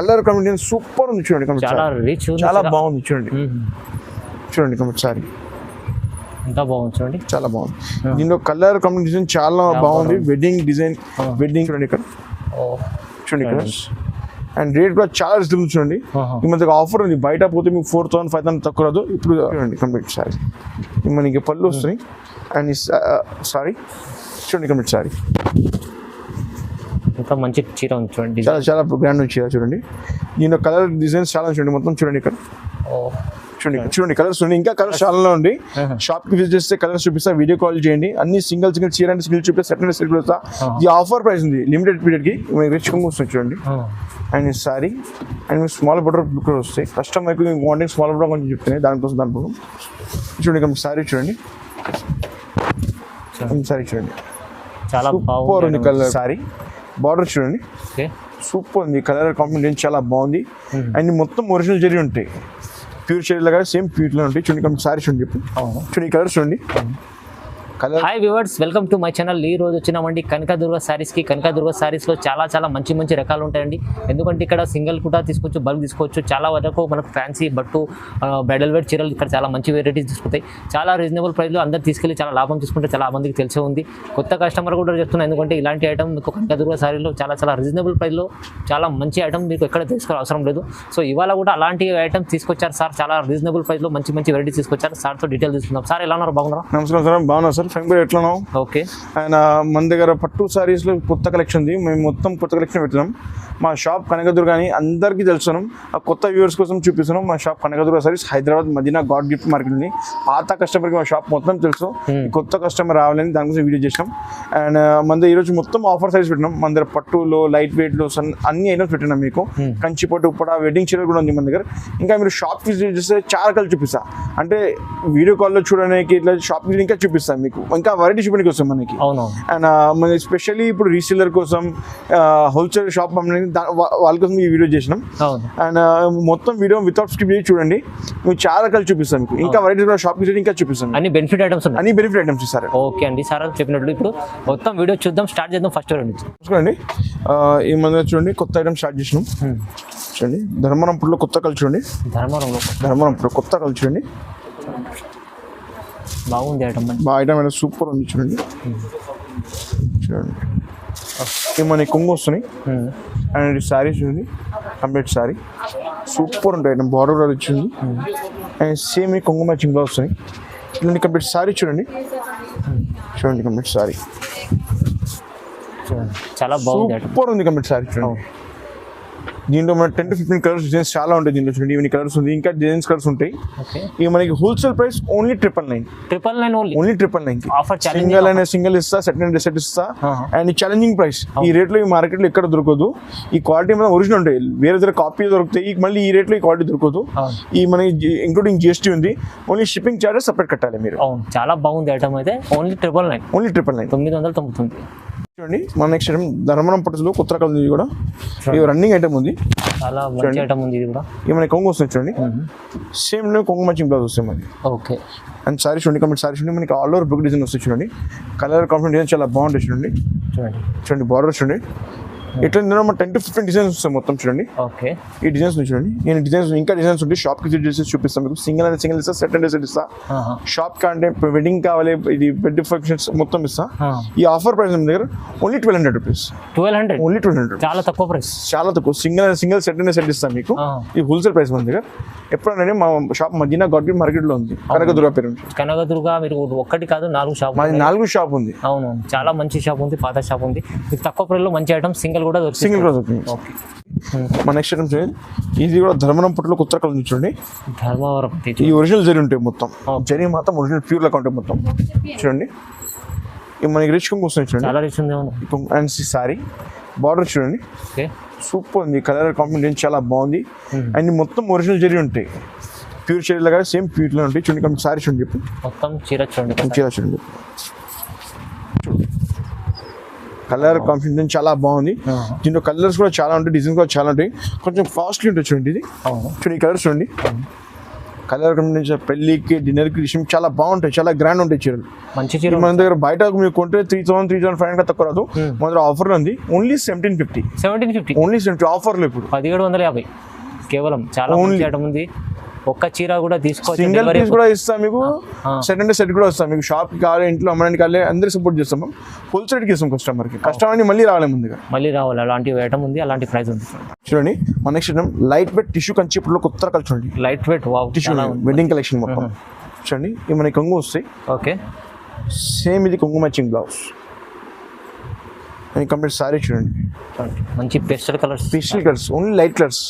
Colour combination super ఉంది చూడండి, చాలా రిచ్, చాలా బాగుంది చూడండి. చూడండి కంప్లీట్ సారీ ఎంత బాగుంది చూడండి, చాలా బాగుంది. దీనిలో కలర్ కాంబినేషన్ చాలా బాగుంది. వెడ్డింగ్ డిజైన్, వెడ్డింగ్ చూడండి ఇక్కడ, చూడండి ఇక్కడ. అండ్ రేట్ కూడా చాలా రీజనబుల్ చూడండి. ఈ మధ్య ఆఫర్ ఉంది, బయట పోతే మీకు 4,000 5,000 తక్కువ రాదు. ఇప్పుడు చూడండి కంప్లీట్ సారీ మనకి పళ్ళు వస్తున్నాయి. అండ్ సారీ చూడండి కంప్లీట్ సారీ ఇంకా మంచి చీర ఉంది చూడండి, చాలా చాలా గ్రాండ్ చీర చూడండి. దీనిలో కలర్ డిజైన్స్ చాలా చూడండి, మొత్తం చూడండి ఇక్కడ, చూడండి కలర్స్ ఉన్నాయి. ఇంకా కలర్స్ చాలా ఉంది. షాప్ కి విజిట్ చేస్తే కలర్స్ చూపిస్తా, వీడియో కాల్ చేయండి. అన్ని సింగిల్ చీర అంటే సింగిల్ చూపిస్తా, సెట్ అంటే సెట్ చూపిస్తా. ఈ ఆఫర్ ప్రైస్ ఉంది, లిమిటెడ్ పీరియడ్ కి రిచ్ కొంగు వస్తుంది చూడండి. And sorry and small butter book వస్తాయి. కస్టమర్ వాంటింగ్ స్మాల్ బటర్ కొంచెం చెప్తున్నాయి, దానికోసం చూడండి సారీ చూడండి, సారీ చూడండి చాలా సూపర్ ఉంది. కలర్ సారీ బార్డర్ చూడండి, సూపర్ ఉంది. కలర్ కాంబినేషన్ చాలా బాగుంది. అండ్ మొత్తం ఒరిజినల్ జరీ ఉంటాయి, ప్యూర్ షేడ్ లాగా సేమ్ ప్యూర్ లో ఉంటాయి. చూడండి సారీ చూడండి, చూడండి కలర్స్ చూడండి. Hi viewers, welcome to my channel. ఈ రోజు వచ్చినామండి కనకదుర్గ సారీస్కి. కనకదుర్గ సారీస్లో చాలా మంచి మంచి రకాలు ఉంటాయండి. ఎందుకంటే ఇక్కడ సింగిల్ కూడా తీసుకోవచ్చు, బల్క్ తీసుకోవచ్చు. చాలా వరకు మనకు ఫ్యాన్సీ బట్టు, బ్రైడల్ వేర్ చీరలు ఇక్కడ చాలా మంచి వెరైటీస్ తీసుకుంటాయి. చాలా రీజనబుల్ ప్రైస్లో అందరు తీసుకెళ్ళి చాలా లాభం తీసుకుంటే చాలా మందికి తెలిసే ఉంది. కొత్త కస్టమర్ కూడా చెప్తున్నాను, ఎందుకంటే ఇలాంటి ఐటమ్ మీకు కనకదుర్గ సారీలో చాలా రీజనబుల్ ప్రైస్లో చాలా మంచి ఐటమ్ మీకు ఎక్కడ తీసుకోవాలి అవసరం లేదు. సో ఇవాళ కూడా అలాంటి ఐటమ్ తీసుకొచ్చారు సార్, చాలా రీజనబుల్ ప్రైస్లో మంచి వెరైటీస్ తీసుకొచ్చారు. సార్తో డీటెయిల్ తీసుకుందాం. సార్ ఎలా ఉన్నారు, బాగున్నారా? నమస్కారం సార్, బాగున్నా సార్. ఎట్లా? ఓకే. ఆయన మన దగ్గర పట్టు సారీస్ లో కొత్త కలెక్షన్ ఉంది, మేము మొత్తం కొత్త కలెక్షన్ పెట్టినాం. మా షాప్ కనకదుర్గ అని అందరికీ తెలుస్తున్నాం, ఆ కొత్త వ్యూవర్స్ కోసం చూపిస్తున్నాం. మా shop Kanakadurga Sarees Hyderabad Madina God gift market ఉంది. పాత కస్టమర్కి మా షాప్ మొత్తం తెలుసు, కొత్త కస్టమర్ రావాలని దానికోసం వీడియో చేసినాం. అండ్ మన దగ్గర ఈరోజు మొత్తం ఆఫర్ సారీస్ పెట్టినాం. మన దగ్గర పట్టులో, లైట్ వెయిట్ లో అన్ని ఐటమ్స్ పెట్టినాం. మీకు కంచి పట్టు, ఉప్పడ, వెడ్డింగ్ చీరలు కూడా ఉంది మన దగ్గర. ఇంకా మీరు షాప్ విజిట్ చేస్తే చాలా కలర్ చూపిస్తా, అంటే వీడియో కాల్లో చూడడానికి ఇట్లా షాప్ విజిట్ ఇంకా చూపిస్తాను మీకు, ఇంకా వెరైటీ చూపడానికి వస్తాం మనకి. అండ్ మన ఎస్పెషల్లీ ఇప్పుడు రీసేలర్ కోసం, హోల్సేల్ షాప్ వాళ్ళ కోసం ఈ వీడియో చేసినాం. అండ్ మొత్తం వీడియో వితౌట్ స్కిప్ చూడండి, మేము చాలా రకాలు చూపిస్తాం మీకు. ఇంకా వెరైటీస్ కూడా షాప్ విజిట్ ఇంకా చూపిస్తాం. అన్ని బెనిఫిట్ ఐటమ్స్ సార్. ఓకే అండి, సార్ చెప్పినట్లు ఇప్పుడు మొత్తం వీడియో చూద్దాం, స్టార్ట్ చేద్దాం. ఫస్ట్ చూడండి ఈ మంది చూడండి, కొత్త ఐటమ్ స్టార్ట్ చేసినాం. చూడండి ధర్మవరంపులో కొత్త కలర్ చూడండి, ధర్మవరంపులో కొత్త కలర్ చూడండి, బాగుంది ఐటమ్. ఐటమ్ అనేది సూపర్ ఉంది చూడండి. చూడండి మన కొంగు వస్తున్నాయి. అండ్ శారీ చూడండి, కంప్లీట్ శారీ సూపర్ ఉంటాయి. ఐటమ్ బార్డర్ కూడా వచ్చింది. అండ్ సేమ్ కొంగు మ్యాచింగ్ లో వస్తున్నాయి. ఇలాంటి కంప్లీట్ శారీ చూడండి, కంప్లీట్ శారీ చాలా బాగుంది, సూపర్ ఉంది కంప్లీట్ శారీ చూడండి. దీంట్లో మన 10 to 15 కలర్స్ డిజైన్స్ చాలా ఉంటాయి. దీంట్లో చూడండి ఇవన్నీ కలర్స్ ఉంది, ఇంకా డిజైన్స్ కలర్స్ ఉంటాయి. ఇక మనకి wholesale price only 999, only 999. Single ఇస్తా, సెట్ ఇస్తా. అండ్ ఛాలెంజింగ్ ప్రైస్, ఈ రేట్లో ఈ మార్కెట్ లో ఎక్కడ దొరకదు. ఈ క్వాలిటీ మన ఒరిజినల్ ఉంటాయి, వేరే దగ్గర కాపీ దొరుకుతాయి. మళ్ళీ ఈ రేట్లో ఈ క్వాలిటీ దొరకదు. ఈ మనకి ఇంక్లూడింగ్ GST ఉంది. ఓన్లీ షిప్పింగ్ చార్జెస్ సపరేట్ కట్టాలి మీరు. చాలా బాగుంది ఐటమ్ అయితే. ఓన్లీ 999, 999. చూడండి మన నెక్స్ట్ ఐటమ్ ధర్మవరం పట్టులో కొత్త రకాలు ఉంది కూడా. ఇది రన్నింగ్ ఐటమ్ ఉంది, చాలా మంచి ఐటమ్ ఉంది. ఇది కూడా ఇవి మనకి కొంగు వస్తుంది చూడండి, సేమ్ కొంగు మ్యాచింగ్ బ్లౌజ్ వస్తాయి మనకి. ఓకే. అండ్ సారీ చూడండి, కంప్లీట్ సారీ చూడండి, మనకి ఆల్ ఓవర్ బుక్ డిజైన్ వస్తాయి చూడండి. కలర్ కాంబినేషన్ డిజైన్ చాలా బాగుంటుంది చూడండి. చూడండి బార్డర్ చూడండి, ఇట్లా ఇందులో 10 to 15 డిజైన్స్ వస్తాయి మొత్తం చూడండి. ఓకే. ఈ డిజైన్స్ చూడండి, నేను డిజైన్స్ ఇంకా డిజైన్స్ ఉంటాయి. షాప్ కి విజిట్ చేసి చూపిస్తాను మీకు. సింగిల్ ఇస్తా, సెట్ అండ్ సెట్ ఇస్తా. షాప్ కి అంటే వెడ్డింగ్ కావాలి, ఇది బెడ్ ఫంక్షన్స్ మొత్తం ఇస్తా. ఈ ఆఫర్ ప్రైస్ మన దగ్గర ఓన్లీ 1200 రూపీస్. 1200, ఓన్లీ 1200, చాలా తక్కువ ప్రైస్, చాలా తక్కువ. సింగిల్ సెట్ అండ్ సెట్ ఇస్తాను మీకు. ఈ హోల్సేల్ ప్రైస్ మన దగ్గర. ఎప్పుడైనా మా shop Madina God gift market లో ఉంది, కనకదుర్గ పేరు. కనకదుర్గ మీరు ఒకటి కాదు 4 షాప్, మాది 4 షాప్ ఉంది. అవును, చాలా మంచి షాప్ ఉంది, పాత షాప్ ఉంది. మీకు తక్కువ ప్రైస్ లో మంచి ఐటమ్ సింగిల్ కూడా దొరుకుతుంది. మన నెక్స్ట్ ఐటమ్ చూడండి, ఇది కూడా ధర్మవరం పట్టులో కొత్త రకాలు ఉంది చూడండి. ధర్మవరం ఈ ఒరిజినల్ జరీ ఉంటాయి మొత్తం, జరీ మాత్రం ఒరిజినల్ ప్యూర్ లాగా ఉంటాయి మొత్తం చూడండి. ఇవి మనకి రిచ్ కొంగు వస్తుంది చూడండి, చాలా రిచ్ ఉంది. అండ్ సారీ బార్డర్ చూడండి, సూపర్ ఉంది. కలర్ కాంబినేషన్ చాలా బాగుంది. అండ్ మొత్తం ఒరిజినల్ జరీ ఉంటాయి, ప్యూర్ షేడ్ లాగా సేమ్ ప్యూర్ లో ఉంటాయి చూడండి. సారీ చూడండి, చెప్పి మొత్తం చీర చూడండి, చీర చూడండి. కలర్ కాంబినేషన్ చాలా బాగుంది. దీంట్లో కలర్స్ కూడా చాలా ఉంటాయి, డిజైన్స్ కూడా చాలా ఉంటాయి. కొంచెం కాస్ట్లీ ఉంటుంది చూడండి. ఇది చూడండి, కలర్స్ చూడండి, కలర్ కాంబినేషన్ పెళ్లికి డిన్నర్కి విషయం చాలా బాగుంటాయి, చాలా గ్రాండ్ ఉంటాయి చీరలు. మంచి చీర మన దగ్గర బయట మీకు కొంటే 3,000-3,500 తక్కువ రాదు. మన దగ్గర ఆఫర్ ఉంది ఓన్లీ 1750 ఓన్లీ 70 ఆఫర్లు ఇప్పుడు 1750 కేవలం. చాలా మంచి ఐటమ్ ఉంది. ఒక్క చీర కూడా తీసుకోవచ్చు, సింగిల్ పీస్ కూడా ఇస్తాం మీకు, సెట్ అంటే సెట్ కూడా వస్తాం మీకు. షాప్కి కావాలి, ఇంట్లో అమ్మడానికి కావాలి, అందరికి సపోర్ట్ చేస్తాం. ఫుల్ సెట్కి ఇస్తాం కస్టమర్కి. కస్టమర్ని మళ్ళీ రావాలి ముందుగా, అలాంటి ఐటమ్ ఉంది, అలాంటి ప్రైస్ ఉంది. చూడండి మన next item light weight tissue Kanchi ఇప్పుడు కొత్త రకాలు చూడండి. Light weight tissue wedding collection మొత్తం చూడండి. ఇవి మనకి కొంగు వస్తాయి. ఓకే, సేమ్ ఇది కొంగు మ్యాచింగ్ బ్లౌజ్ అని కంప్లీట్ సారీ చూడండి. మంచి pastel colours only light colours.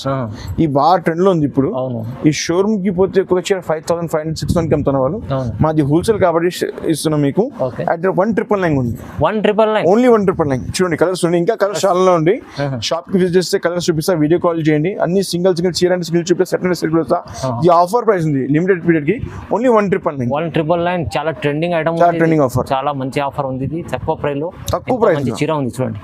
ఈ బాగా ట్రెండ్ లో ఉంది ఇప్పుడు. ఈ షోరూమ్ కి పోతే ఒక చీర 5,500-6,000 అమ్ముతున్న వాళ్ళు. మాది హోల్సేల్ కాబట్టి ఇస్తున్నాం మీకు. 1,999 ఉంది. 1,999 ఓన్లీ 1,999. చూడండి కలర్స్ ఉన్నాయి, ఇంకా కలర్స్ చాలా ఉంది. షాప్ కి విజిట్ చేస్తే కలర్స్ చూపిస్తా, వీడియో కాల్ చేయండి. అన్ని సింగిల్ చీర అంటే సింగిల్ చూపిస్తా, సెట్ అంటే సెట్ చూపిస్తా. ఈ ఆఫర్ ప్రైస్ ఉంది లిమిటెడ్ పీరియడ్ కి ఓన్లీ 1,999. చాలా ట్రెండింగ్ ఐటమ్, ట్రెండింగ్ ఆఫర్, చాలా మంచి ఆఫర్ ఉంది. ఇది తక్కువ ప్రైస్ చీర ఉంది చూడండి,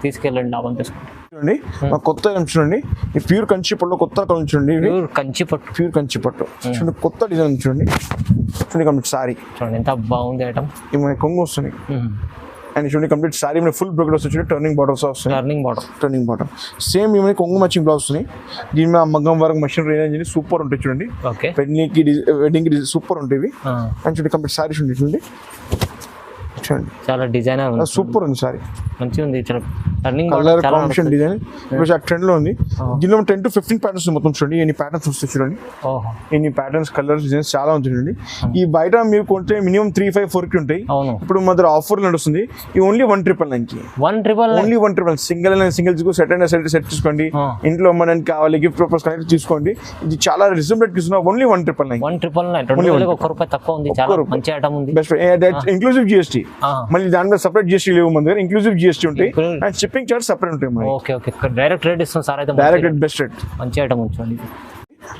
తీసుకెళ్ళండి, లాభం తీసుకోండి. చూడండి మా కొత్త ఐటమ్ చూడండి. ఈ ప్యూర్ కంచి పట్టులో కొత్త రకం చూడండి. ప్యూర్ కంచి పట్టు చూడండి, కొత్త డిజైన్ చూడండి. చూడండి కంప్లీట్ సారీ చూడండి ఎంత బాగుంది ఐటమ్. ఇవి కొంగు వస్తుంది అండ్ చూడండి కంప్లీట్ సారీ మీద ఫుల్ బ్రోకెట్ వస్తుంది. టర్నింగ్ బార్డర్స్ వస్తాయి. టర్నింగ్ బార్డర్ సేమ్ ఇవన్నీ కొంగు మ్యాచింగ్ బ్లౌజ్ వస్తున్నాయి. దీని మీద మగ్గం వరకు మషిన్ రేంజ్ సూపర్ ఉంటాయి చూడండి. పెళ్లికి వెడ్డింగ్ కి సూపర్ ఉంటాయి. అండ్ చూడండి కంప్లీట్ సారీ చూడండి. చాలా డిజైనర్ సూపర్ ఉంది సారీ, మంచిగా ఉంది. కలర్ కాంబినేషన్ డిజైన్ ఇప్పుడు ట్రెండ్ లో ఉంది. దీనిలో 10-15 ప్యాటర్న్స్ మొత్తం చూడండి. ఎన్ని ప్యాటర్న్స్ వస్తాయి చూడండి, ఎన్ని ప్యాటర్న్స్ కలర్స్ డిజైన్స్ చాలా ఉంటుంది. ఈ బయట మీరు కొంటే మినిమం 3-5-4 కి ఉంటాయి. ఇప్పుడు మా దగ్గర ఆఫర్ నడుస్తుంది. ఈ ఓన్లీ 1,999 కి. Only 1,999. Single set and set తీసుకోండి. ఇంట్లో అమ్మడానికి కావాలి, గిఫ్ట్ పర్పస్ కనెక్ట్ తీసుకోండి. ఇది చాలా రీజనబుల్ రేట్ ఇస్తున్నా. ఓన్లీ 1,999. ₹1 తక్కువ ఉంది. చాలా మంచి ఐటమ్ ఉంది. Best inclusive GST. మళ్ళీ దాని మీద సెపరేట్ జిఎస్టీ లేవు మన దగ్గర. ఇంక్లూజివ్ జిఎస్టీ ఉంటాయి అండ్ షిప్పింగ్ చార్జ్ సెపరేట్ ఉంటాయి. డైరెక్ట్ రేట్ ఇస్తాం సార్. అయితే డైరెక్ట్ రేట్, బెస్ట్ రేట్, మంచి ఐటమ్ ఉంచండి.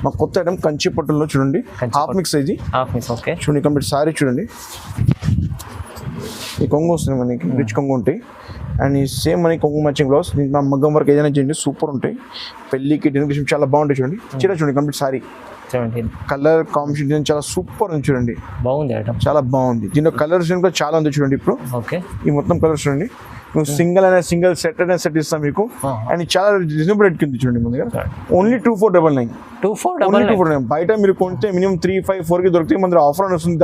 మా కొత్త ఐటమ్ కంచి పట్టులో చూడండి. హాఫ్ మిక్స్ ఇది చూడండి. కంప్లీట్ సారీ చూడండి. ఈ కొంగు వస్తుంది మనకి, రిచ్ కొంగు ఉంటాయి. అండ్ ఈ సేమ్ మనకి కొంగు మ్యాచింగ్ బ్లౌజ్. మా మగ్గం వరకు ఏదైనా చేయండి, సూపర్ ఉంటాయి. పెళ్లికి డిన్నర్ చాలా బాగుంటాయి చూడండి. చీర చూడండి కంప్లీట్ సారీ. కలర్ కాంబినేషన్ చాలా సూపర్ ఉంది చూడండి. బాగుంది ఐటమ్, చాలా బాగుంది. దీనిలో కలర్స్ కూడా చాలా ఉంది చూడండి. ఇప్పుడు ఈ మొత్తం కలర్స్ చూడండి. నువ్వు సింగిల్ అయినా సింగిల్, సెట్ అయినా సెట్ ఇస్తాం మీకు. అండ్ చాలా రీజనబుల్ రేట్ కింద చూడండి. మన దగ్గర ఓన్లీ 2,499. బయట మీరు కొంటే మినిమం 3-5-4 కి దొరుకుతాయి. మన దగ్గర ఆఫర్ వస్తుంది.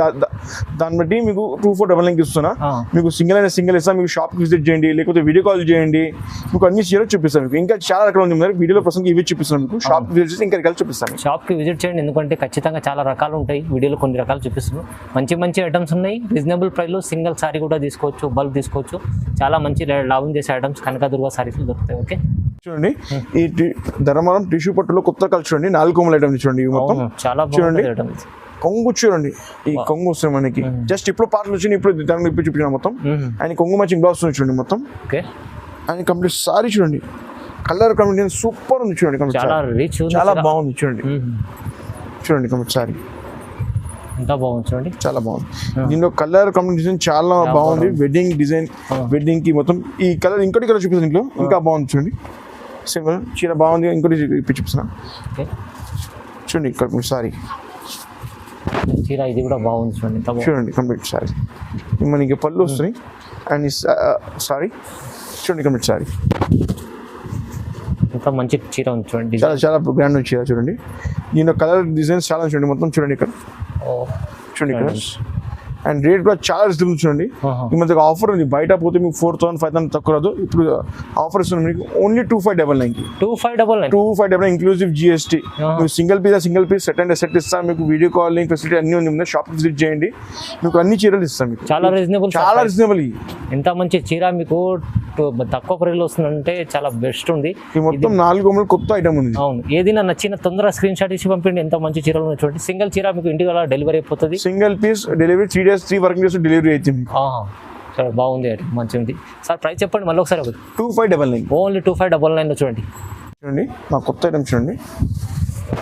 దాన్ని బట్టి మీకు 2,499 ఇస్తున్నా. మీకు సింగిల్ అయినా సింగిల్ ఇస్తాం. మీకు షాప్ కి విజిట్ చేయండి, లేకపోతే వీడియో కాల్ చేయండి. మీకు అన్ని చీర చూపిస్తాం. మీకు ఇంకా చాలా రకాలు ఉంది. మన వీడియోలో ప్రస్తుతం ఇవి చూపిస్తాం. మీకు షాప్ విజిట్ చేసి ఇంకా రకాలు చూపిస్తాం. షాప్ కి విజిట్ చేయండి, ఎందుకంటే ఖచ్చితంగా చాలా రకాలు ఉంటాయి. వీడియోలో కొన్ని రకాలు చూపిస్తున్నాం. మంచి ఐటమ్స్ ఉన్నాయి. రీజనబుల్ ప్రైస్ లో సింగిల్ సారీ కూడా తీసుకోవచ్చు, బల్క్ తీసుకోవచ్చు. చాలా మంచి లాభం చేసే ఐటమ్స్ కనకదుర్గ సారీస్ దొరుకుతాయి. ఓకే చూడండి. ఈ ధర్మవరం టిష్యూ పట్టులో కొత్త కలర్ చూడండి. 4 కొమ్మల ఐటమ్ చూడండి. మొత్తం చాలా చూడండి. కొంగు చూడండి. ఈ కొంగు వస్తుంది మనకి. జస్ట్ ఇప్పుడు పాటలు వచ్చింది. ఇప్పుడు దాని చూపించిన మొత్తం. అండ్ కొంగు మ్యాచింగ్ బ్లౌజ్ చూడండి మొత్తం. అండ్ కంప్లీట్ సారీ చూడండి. కలర్ కాంబినేషన్ సూపర్ ఉంది చూడండి. చాలా బాగుంది చూడండి. కంప్లీట్ సారీ ఎంత బాగుంది చూడండి. చాలా బాగుంది. దీనిలో కలర్ కాంబినేషన్ చాలా బాగుంది. వెడ్డింగ్ డిజైన్, వెడ్డింగ్ కి మొత్తం ఈ కలర్. ఇంకోటి కలర్ చూపిస్తాను ఇంట్లో, ఇంకా బాగుంది చూడండి. సింపుల్ చీర బాగుంది. ఇంకోటి చూపిస్తున్నా చూడండి. ఇక్కడ సారీ చీర ఇది కూడా బాగుంది చూడండి. కంప్లీట్ సారీ మనకి పళ్ళు వస్తున్నాయి. అండ్ సారీ చూడండి. కంప్లీట్ సారీ ఎంత మంచి చీర ఉంది చూడండి. చాలా గ్రాండ్ చీర చూడండి. దీనిలో కలర్ డిజైన్స్ చాలా చూడండి. మొత్తం చూడండి. ఇక్కడ చూడండి కలర్స్. అండ్ రేట్ కూడా చాలా రీజనబుల్ చూడండి. ఈ మధ్య ఆఫర్ ఉంది. బయట పోతే మీకు 4,000-5,000 తక్కువ రాదు. ఇప్పుడు ఆఫర్ ఇస్తుంది మీకు ఓన్లీ 2,599 కి. 2,599 ఇంక్లూజివ్ జిఎస్టీ. మీకు single piece set and set ఇస్తాం. మీకు వీడియో కాలింగ్ ఫెసిలిటీ అన్ని ఉంది. షాప్ విజిట్ చేయండి. మీకు అన్ని చీరలు ఇస్తాం. మీకు చాలా రీజనబుల్. ఎంత మంచి చీర మీకు తక్కువ ప్రైస్లో వస్తుందంటే చాలా బెస్ట్ ఉంది. ఈ మొత్తం 4 కొమ్మలు కొత్త ఐటమ్ ఉంది. అవును, ఏదైనా నచ్చిన తొందరగా స్క్రీన్ షాట్ ఇచ్చి పంపిండి. ఎంత మంచి చీరలు ఉన్నాయి చూడండి. సింగిల్ చీర మీకు ఇంటికి డెలివరీ అయిపోతుంది. Single piece delivery 3 working days delivery అవుతుంది. చాలా బాగుంది, మంచిగా ఉంది. సార్ ప్రైస్ చెప్పండి మళ్ళీ ఒకసారి. 2,599. ఓన్లీ 2,599 చూడండి. మా కొత్త ఐటమ్ చూడండి.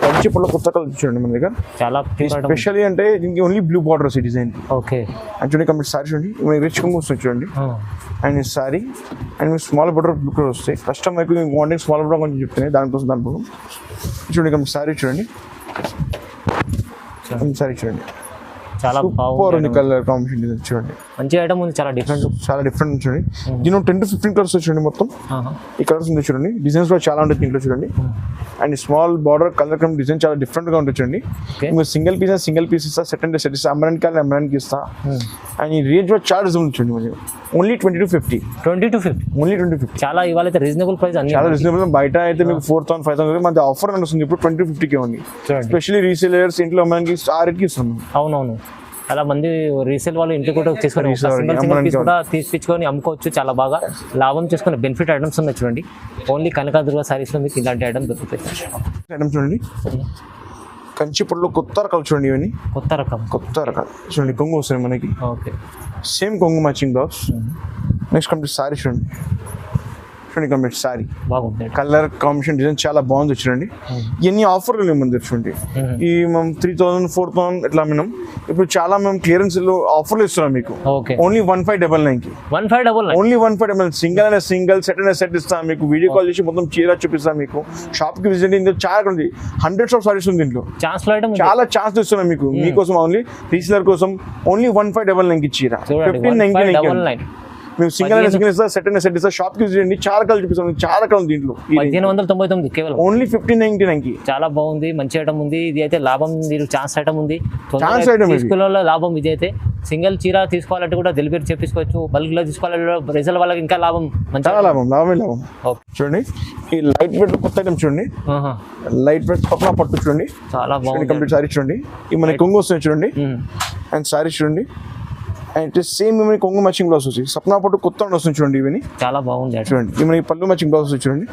కంచి పట్టులో కొత్త కలర్ చూడండి. మన దగ్గర చాలా స్పెషల్లీ అంటే దీనికి ఓన్లీ బ్లూ బార్డర్స్ ఈ డిజైన్. ఓకే. అండ్ చూడండి కంప్లీట్ సారీ చూడండి. రిచ్ కొంగు వస్తుంది చూడండి. అండ్ ఈ sorry and small border blue colour వస్తాయి. కస్టమర్కి వాంటింగ్ స్మాల్ బార్డర్ కొంచెం చెప్తున్నాయి. దానికోసం చూడండి. కంప్లీట్ సారీ చూడండి. సారీ చూడండి, చాలా సూపర్ బాగుంది ఉంది కలర్ కాంబినేషన్ డిజైన్ చూడండి, మంచి ఐటమ్ ఉంది, చాలా డిఫరెంట్. చాలా డిఫరెంట్ చూడండి. దీనిలో 10 to 15 కలర్స్ చూడండి, మొత్తం ఈ కలర్స్ ఉంది చూడండి. డిజైన్స్ కూడా చాలా ఉంటుంది దీంట్లో చూడండి. And small border colour come design చాలా డిఫరెంట్ గా ఉంటుంది చూడండి. ఇంకా సింగిల్ పీస్ ఇస్తా, సెట్ అండ్ సెట్ ఇస్తా, అమ్మడానికి ఇస్తా. అండ్ ఈ రేంజ్ కూడా చాలా రీజనబుల్ చూడండి, మనకి only 20 to 50. 20 to 50 only 20 to 50. చాలా ఇవాళ అయితే రీజనబుల్ ప్రైస్ అన్ని చాలా రీజనబుల్. బయట అయితే మీకు 4,000 5,000 మన ఆఫర్ నడుస్తుంది ఇప్పుడు 20 to 50 ఉంది. స్పెషల్లీ రీసేలర్స్ ఇంట్లో అమ్మడానికి ఆ రేట్కి ఇస్తున్నాం. అవునవును, చాలా మంది రీసేల్ వాళ్ళు ఇంటికి కూడా తీసుకొని సింగిల్ పీస్ కూడా తీసుకొని అమ్ముకోవచ్చు, చాలా బాగా లాభం చేసుకునే బెనిఫిట్ ఐటమ్స్ ఉన్నాయి చూడండి. ఓన్లీ కనకదుర్గ సారీస్ లో మీకు ఇలాంటి ఐటమ్ దొరుకుతాయి. ఐటమ్ చూడండి, కంచిపూడిలో కొత్త రకాలు చూడండి, ఇవన్నీ కొత్త రకాలు చూడండి. కొంగు వస్తుంది మనకి, ఓకే, సేమ్ కొంగు matching blouse. Next complete sorry చూడండి, కంప్లీట్ సారీ బాగుంది. కలర్ కాంబినేషన్ డిజైన్ చాలా బాగుంది చూడండి. ఇవన్నీ ఆఫర్లు లేవు మన దగ్గర చూడండి. ఈ మేము 3,000 4,000 ఎట్లా మేము ఇప్పుడు చాలా మేము క్లియరెన్స్ లో ఆఫర్లు ఇస్తున్నాం మీకు. ఓన్లీ 1599 కి, 1599 ఓన్లీ 1599. సింగిల్ అనే సింగిల్, సెట్ అనే సెట్ ఇస్తాం మీకు. వీడియో కాల్ చేసి మొత్తం చీర చూపిస్తాం మీకు. షాప్ కి విజిట్ ఇందులో చాలా ఉంది, hundreds of సారీస్ ఉంది దీంట్లో. చాలా ఛాన్స్ ఇస్తున్నాం మీకు, మీకోసం ఓన్లీ రీసెలర్ కోసం. ఓన్లీ 1599 కి చీర, 1599. మేము సింగిల్ ఇస్తా, సెట్ అయిన సెట్ ఇస్తా. షాప్ కి విజిట్, చాలా కలర్ చూపిస్తాం, చాలా కలర్ దీంట్లో. 1599 కేవలం, ఓన్లీ 1599 కి. చాలా బాగుంది, మంచి ఐటమ్ ఉంది. ఇది అయితే లాభం, మీరు ఛాన్స్ ఐటమ్ ఉంది, తీసుకునే లాభం. ఇది అయితే సింగిల్ చీర తీసుకోవాలంటే కూడా డెలివరీ చేపించుకోవచ్చు, బల్క్ లో తీసుకోవాలంటే రిజల్ట్ వాళ్ళకి ఇంకా లాభం, చాలా లాభమే లాభం. చూడండి ఈ లైట్ వెయిట్ కొత్త ఐటమ్ చూడండి, లైట్ వెయిట్ స్వప్న పట్టు చూడండి, చాలా బాగుంది. కంప్లీట్ సారీ చూడండి, ఈ మన కొంగు వస్తుంది చూడండి. అండ్ సారీ చూడండి, అండ్ సేమ్ మనకి కొంగు మ్యాచింగ్ బ్లౌజ్ వస్తుంది. సప్నా పట్టు కొత్త వస్తుంది చూడండి, ఇవన్నీ చాలా బాగుంది చూడండి. ఈ మనకి పళ్ళు మ్యాచింగ్ బ్లౌజ్ వస్తుంది చూడండి.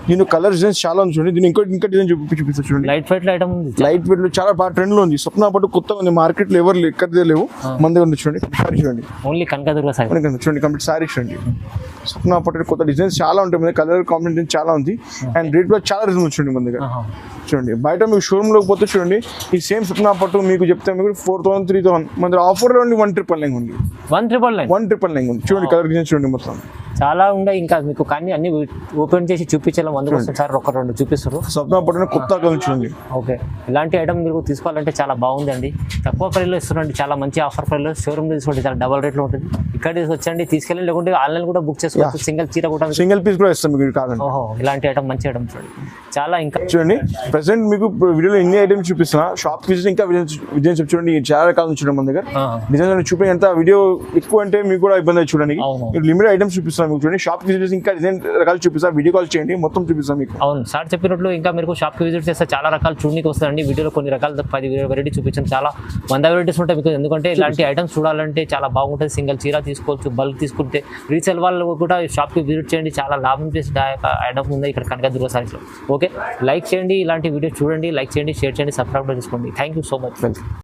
దీని కలర్ డిజైన్స్ చాలా ఉంది చూడండి. దీని ఇంకా డిజైన్ చూపిస్తారు చూడండి. లైట్ వెయిట్ ఐటమ్ ఉంది, లైట్ వెయిట్ లో చాలా బాగా ట్రెండ్ లో ఉంది. సప్నా పట్టు కొత్తగా ఉంది, మార్కెట్ లో ఎవరు ఎక్కడ లేవు, మన దగ్గర ఉంది చూడండి. సారీ చూడండి, ఓన్లీ కనకదుర్గ సారీ చూడండి. కంప్లీట్ సారీ చూడండి, సప్నా పట్టు కొత్త డిజైన్స్ చాలా ఉంటాయి మన దగ్గర, కలర్ కాంబినేషన్ చాలా ఉంది. అండ్ రేట్ కూడా చాలా రీజనబుల్ చూడండి మన దగ్గర చూడండి. బయట మీకు షోరూమ్ లోకి పోతే చూడండి, ఈ సేమ్ సప్నా పట్టు మీకు చెప్తే మీకు 4,000 3,000, మన దగ్గర ఆఫర్ లో ఓన్లీ 1,999 ఉంది. 1,999 ఉంది చూడండి. కలర్ డిజైన్ చూడండి, మొత్తం చాలా ఉన్నాయి ఇంకా మీకు, కానీ అన్ని ఓపెన్ చేసి చూపించాలి. అందుకోసం సార్ ఒక 2 చూపిస్తారు. సప్నా పట్టు కొత్త కలర్ చూడండి. ఓకే, ఇలాంటి ఐటమ్ మీరు తీసుకోవాలంటే చాలా బాగుందండి, తక్కువ ప్రైస్లో ఇస్తున్నాండి, చాలా మంచి ఆఫర్ ప్రైస్లో. షోరూమ్ తీసుకోండి, చాలా డబల్ రేట్లో ఉంటుంది. ఇక్కడ తీసుకొచ్చండి, తీసుకెళ్ళి, లేకుంటే ఆన్లైన్ కూడా బుక్ చేసుకోవచ్చు. సింగిల్ చీర కూడా, సింగిల్ పీస్ కూడా ఇస్తాం మీకు కాదండి. ఓహో, ఇలాంటి ఐటమ్ మంచి ఐటమ్ చూడండి, చాలా ఇంకా చూడండి. ప్రెసెంట్ మీకు వీడియోలో ఎన్ని ఐటమ్స్ చూపిస్తున్నా, షాప్ విజిట్ ఇంకా విజయం చూడండి. చాలా రకాలు చూడండి మన దగ్గర. డిజైన్ చూపి ఎంత వీడియో ఎక్కువ అంటే మీకు కూడా ఇబ్బంది అవుతుంది చూడండి. లిమిటెడ్ ఐటమ్స్ చూపిస్తాం మీకు చూడండి. షాప్ విజిట్ ఇంకా డిజైన్ రకాలు చూపిస్తా, వీడియో కాల్ చేయండి, మొత్తం చూపిస్తాం మీకు. అవును సార్ చెప్పినట్లు, ఇంకా మీరు షాప్ కి విజిట్ చేస్తే చాలా రకాలు చూడడానికి వస్తాయండి. వీడియోలో కొన్ని రకాల 10 వెరైటీ చూపించాను, చాలా 100 వెరైటీస్ ఉంటాయి మీకు. ఎందుకంటే ఇలాంటి ఐటమ్స్ చూడాలంటే చాలా బాగుంటుంది. సింగిల్ చీర తీసుకోవచ్చు, బల్క్ తీసుకుంటే. రీసేల్ వాళ్ళు కూడా షాప్ కి విజిట్ చేయండి, చాలా లాభం చేసి ఐటమ్ ఉంది ఇక్కడ కనకదుర్గ సారీస్ లో. ఓకే, లైక్ చేయండి, ఇలాంటి వీడియో చూడండి, లైక్ చేయండి, షేర్ చేయండి, సబ్స్క్రైబ్ చేసుకోండి. Thank you so much.